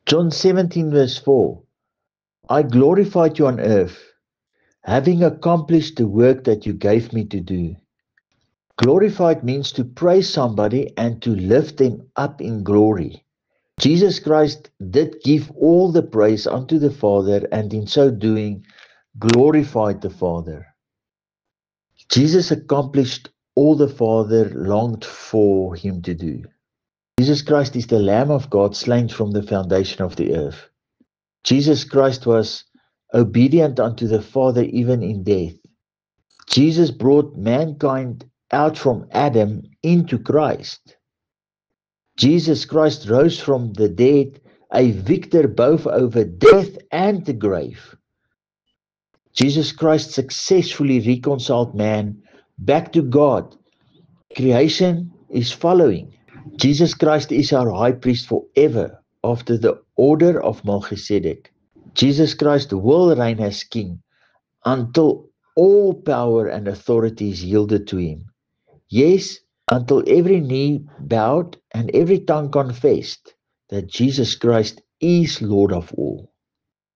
John 17 verse 4. I glorified you on earth, having accomplished the work that you gave me to do. Glorified means to praise somebody and to lift them up in glory. Jesus Christ did give all the praise unto the Father, and in so doing glorified the Father. Jesus accomplished all the Father longed for him to do. Jesus Christ is the Lamb of God slain from the foundation of the earth. Jesus Christ was obedient unto the Father even in death. Jesus brought mankind out from Adam into Christ. Jesus Christ rose from the dead, a victor both over death and the grave. Jesus Christ successfully reconciled man back to God. Creation is following. Jesus Christ is our high priest forever after the order of Melchizedek. Jesus Christ will reign as king until all power and authority is yielded to him. Yes, until every knee bowed and every tongue confessed that Jesus Christ is Lord of all.